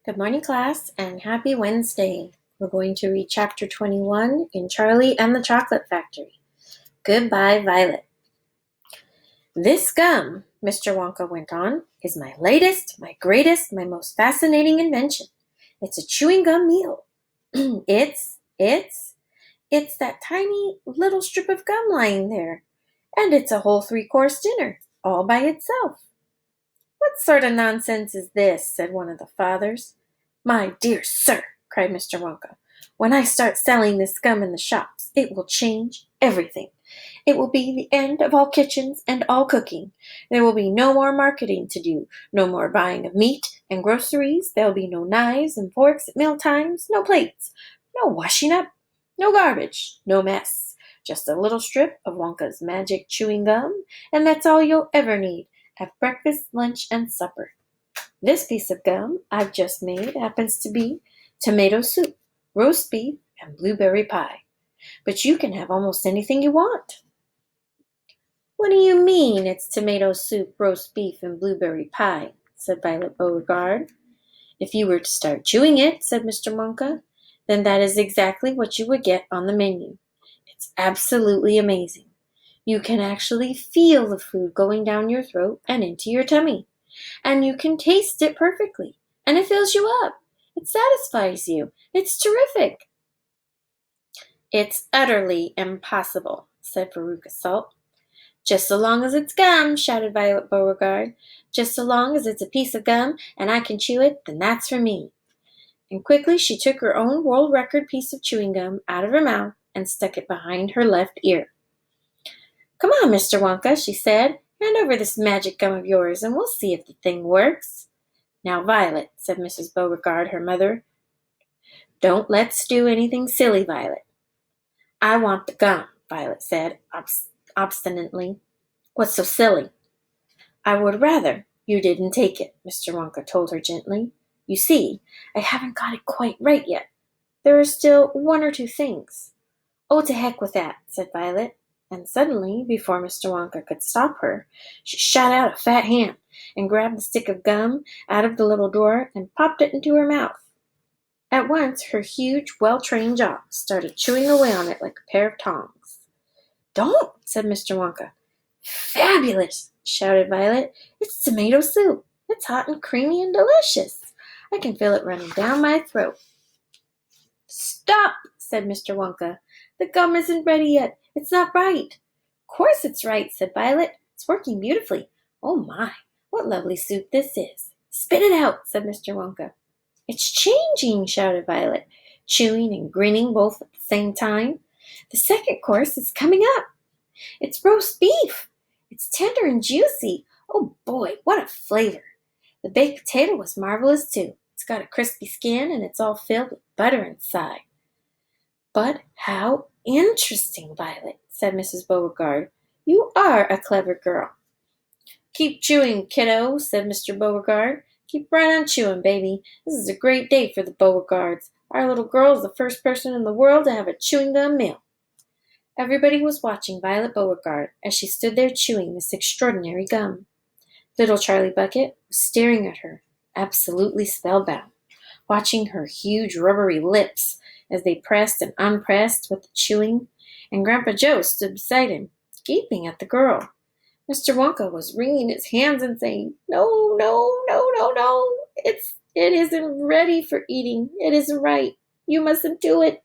Good morning, class, and happy Wednesday. We're going to read Chapter 21 in Charlie and the Chocolate Factory. Goodbye, Violet. This gum, Mr. Wonka went on, is my latest, my greatest, my most fascinating invention. It's a chewing gum meal. It's that tiny little strip of gum lying there. And it's a whole three-course dinner, all by itself. What sort of nonsense is this? Said one of the fathers. My dear sir, cried Mr. Wonka, when I start selling this gum in the shops, it will change everything. It will be the end of all kitchens and all cooking. There will be no more marketing to do, no more buying of meat and groceries. There will be no knives and forks at meal times, no plates, no washing up, no garbage, no mess. Just a little strip of Wonka's magic chewing gum, and that's all you'll ever need at breakfast, lunch, and supper. This piece of gum I've just made happens to be tomato soup, roast beef, and blueberry pie. But you can have almost anything you want. What do you mean it's tomato soup, roast beef, and blueberry pie? Said Violet Beauregard. If you were to start chewing it, said Mr. Wonka, then that is exactly what you would get on the menu. It's absolutely amazing. You can actually feel the food going down your throat and into your tummy. And you can taste it perfectly. And it fills you up. It satisfies you. It's terrific. It's utterly impossible, said Veruca Salt. Just so long as it's gum, shouted Violet Beauregard. Just so long as it's a piece of gum and I can chew it, then that's for me. And quickly she took her own world record piece of chewing gum out of her mouth and stuck it behind her left ear. Come on, Mr. Wonka, she said. Hand over this magic gum of yours, and we'll see if the thing works. Now, Violet, said Mrs. Beauregard, her mother, don't let's do anything silly, Violet. I want the gum, Violet said obstinately. What's so silly? I would rather you didn't take it, Mr. Wonka told her gently. You see, I haven't got it quite right yet. There are still one or two things. Oh, to heck with that, said Violet. And suddenly, before Mr. Wonka could stop her, she shot out a fat hand and grabbed the stick of gum out of the little drawer and popped it into her mouth. At once, her huge, well-trained jaw started chewing away on it like a pair of tongs. Don't, said Mr. Wonka. Fabulous, shouted Violet. It's tomato soup. It's hot and creamy and delicious. I can feel it running down my throat. Stop, said Mr. Wonka. The gum isn't ready yet. It's not right. Of course it's right, said Violet. It's working beautifully. Oh my, what lovely soup this is. Spit it out, said Mr. Wonka. It's changing, shouted Violet, chewing and grinning both at the same time. The second course is coming up. It's roast beef. It's tender and juicy. Oh boy, what a flavor. The baked potato was marvelous too. It's got a crispy skin and it's all filled with butter inside. But how interesting, Violet, said Mrs. Beauregard. You are a clever girl. Keep chewing, kiddo, said Mr. Beauregard. Keep right on chewing, baby. This is a great day for the Beauregards. Our little girl is the first person in the world to have a chewing gum meal. Everybody was watching Violet Beauregard as she stood there chewing this extraordinary gum. Little Charlie Bucket was staring at her, absolutely spellbound, watching her huge rubbery lips as they pressed and unpressed with the chewing, and Grandpa Joe stood beside him, gaping at the girl. Mr. Wonka was wringing his hands and saying, No, no, no, no, no. It isn't ready for eating. It isn't right. You mustn't do it.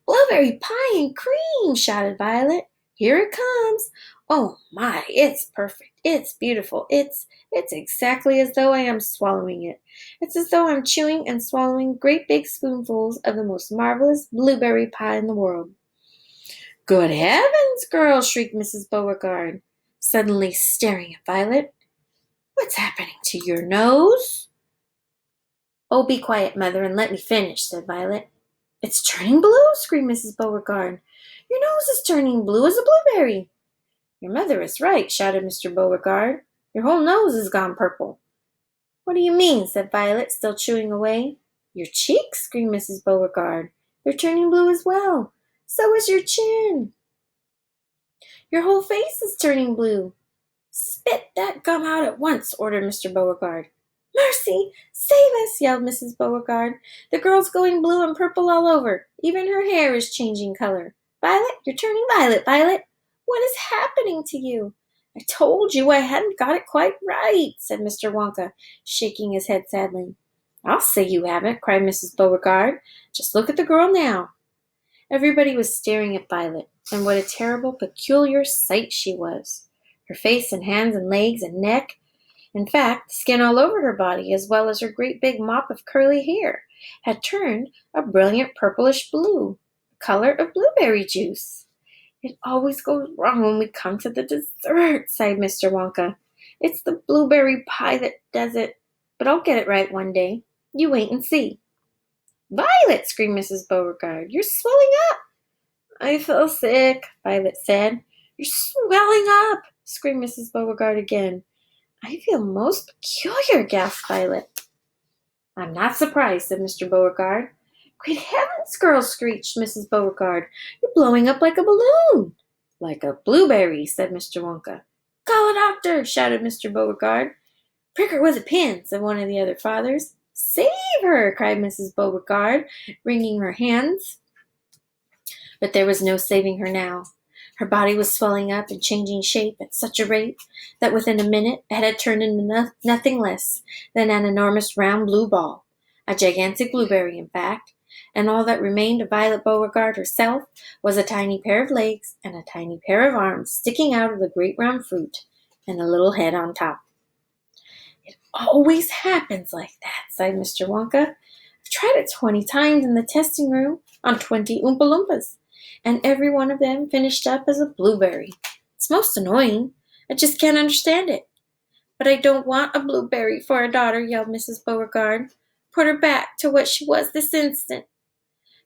Blueberry pie and cream, shouted Violet. Here it comes. Oh my, it's perfect. It's beautiful. It's exactly as though I am swallowing it. It's as though I'm chewing and swallowing great big spoonfuls of the most marvelous blueberry pie in the world. Good heavens, girl, shrieked Mrs. Beauregard, suddenly staring at Violet. What's happening to your nose? Oh, be quiet, Mother, and let me finish, said Violet. It's turning blue, screamed Mrs. Beauregard. Your nose is turning blue as a blueberry. Your mother is right, shouted Mr. Beauregard. Your whole nose has gone purple. What do you mean? Said Violet, still chewing away. Your cheeks, screamed Mrs. Beauregard. They're turning blue as well. So is your chin. Your whole face is turning blue. Spit that gum out at once, ordered Mr. Beauregard. Mercy! Save us! Yelled Mrs. Beauregard. The girl's going blue and purple all over. Even her hair is changing color. Violet, you're turning violet, Violet. What is happening to you? I told you I hadn't got it quite right, said Mr. Wonka, shaking his head sadly. I'll say you haven't, cried Mrs. Beauregard. Just look at the girl now. Everybody was staring at Violet, and what a terrible, peculiar sight she was. Her face and hands and legs and neck, in fact, the skin all over her body, as well as her great big mop of curly hair, had turned a brilliant purplish blue, the color of blueberry juice. It always goes wrong when we come to the dessert, sighed Mr. Wonka. It's the blueberry pie that does it, but I'll get it right one day. You wait and see. Violet, screamed Mrs. Beauregard, you're swelling up. I feel sick, Violet said. You're swelling up, screamed Mrs. Beauregard again. I feel most peculiar, gasped Violet. I'm not surprised, said Mr. Beauregard. Great heavens, girl, screeched Mrs. Beauregard. You're blowing up like a balloon. Like a blueberry, said Mr. Wonka. Call a doctor, shouted Mr. Beauregard. Prick her with a pin, said one of the other fathers. Save her, cried Mrs. Beauregard, wringing her hands. But there was no saving her now. Her body was swelling up and changing shape at such a rate that within a minute it had turned into nothing less than an enormous round blue ball, a gigantic blueberry, in fact, and all that remained of Violet Beauregard herself was a tiny pair of legs and a tiny pair of arms sticking out of the great round fruit, and a little head on top. It always happens like that, sighed Mr. Wonka. I've tried it 20 times in the testing room on 20 Oompa Loompas, and every one of them finished up as a blueberry. It's most annoying. I just can't understand it. But I don't want a blueberry for a daughter, yelled Mrs. Beauregard. Put her back to what she was this instant.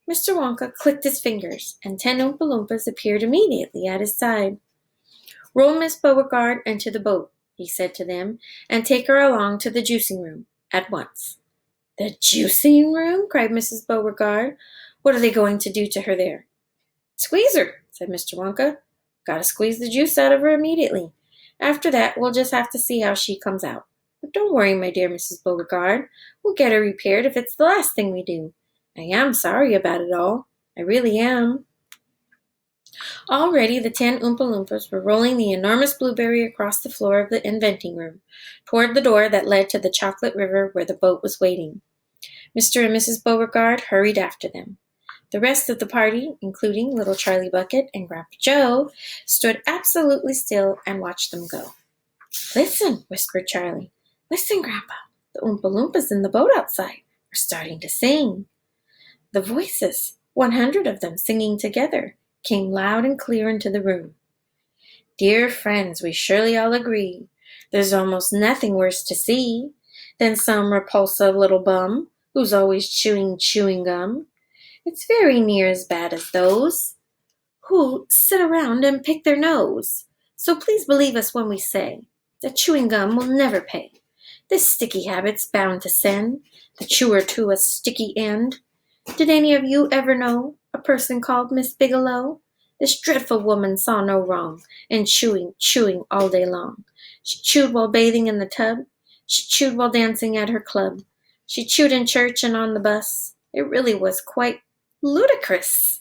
Mr. Wonka clicked his fingers, and 10 Oompa Loompas appeared immediately at his side. Roll Miss Beauregard into the boat, he said to them, and take her along to the juicing room at once. The juicing room? Cried Mrs. Beauregard. What are they going to do to her there? Squeeze her, said Mr. Wonka. Gotta squeeze the juice out of her immediately. After that, we'll just have to see how she comes out. But don't worry, my dear Mrs. Beauregard. We'll get her repaired if it's the last thing we do. I am sorry about it all. I really am. Already the 10 Oompa Loompas were rolling the enormous blueberry across the floor of the inventing room, toward the door that led to the chocolate river where the boat was waiting. Mr. and Mrs. Beauregard hurried after them. The rest of the party, including little Charlie Bucket and Grandpa Joe, stood absolutely still and watched them go. Listen, whispered Charlie. Listen, Grandpa. The Oompa Loompas in the boat outside are starting to sing. The voices, 100 of them singing together, came loud and clear into the room. Dear friends, we surely all agree there's almost nothing worse to see than some repulsive little bum who's always chewing gum. It's very near as bad as those who sit around and pick their nose. So please believe us when we say that chewing gum will never pay. This sticky habit's bound to send the chewer to a sticky end. Did any of you ever know a person called Miss Bigelow? This dreadful woman saw no wrong in chewing all day long. She chewed while bathing in the tub. She chewed while dancing at her club. She chewed in church and on the bus. It really was quite ludicrous.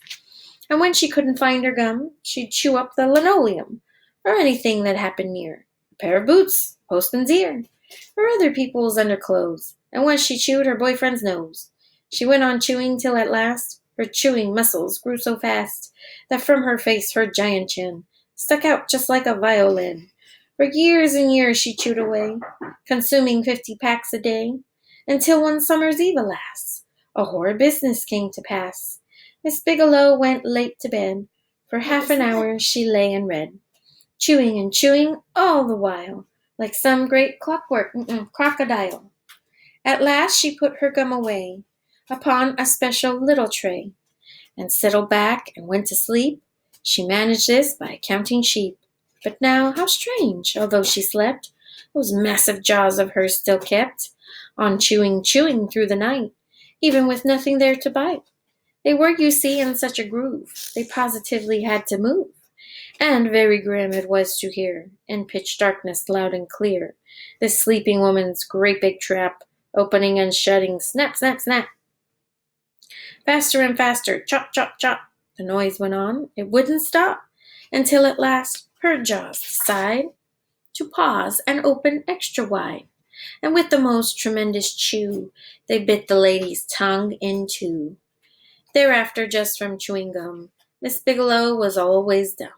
And when she couldn't find her gum, she'd chew up the linoleum, or anything that happened near, a pair of boots, postman's ear, or other people's underclothes. And when she chewed her boyfriend's nose, she went on chewing till at last her chewing muscles grew so fast that from her face her giant chin stuck out just like a violin. For years and years she chewed away, consuming 50 packs a day, until one summer's eve, alas, a horrid business came to pass. Miss Bigelow went late to bed. For half an hour she lay and read, chewing and chewing all the while, like some great crocodile. At last she put her gum away upon a special little tray, and settled back and went to sleep. She managed this by counting sheep. But now, how strange, although she slept, those massive jaws of hers still kept on chewing through the night, even with nothing there to bite. They were, you see, in such a groove, they positively had to move. And very grim it was to hear, in pitch darkness loud and clear, this sleeping woman's great big trap, opening and shutting, snap, snap, snap. Faster and faster, chop, chop, chop. The noise went on, it wouldn't stop, until at last her jaws decide to pause and open extra wide. And with the most tremendous chew, they bit the lady's tongue in two. Thereafter, just from chewing gum, Miss Bigelow was always dumb,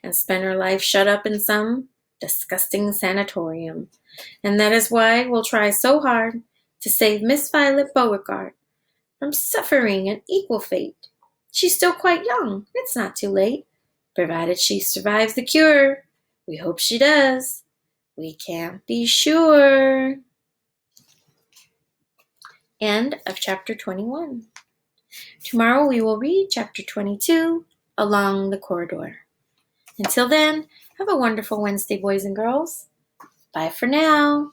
and spent her life shut up in some disgusting sanatorium. And that is why we'll try so hard to save Miss Violet Beauregard from suffering an equal fate. She's still quite young, it's not too late, provided she survives the cure. We hope she does. We can't be sure. End of chapter 21. Tomorrow we will read chapter 22, Along the Corridor. Until then, have a wonderful Wednesday, boys and girls. Bye for now.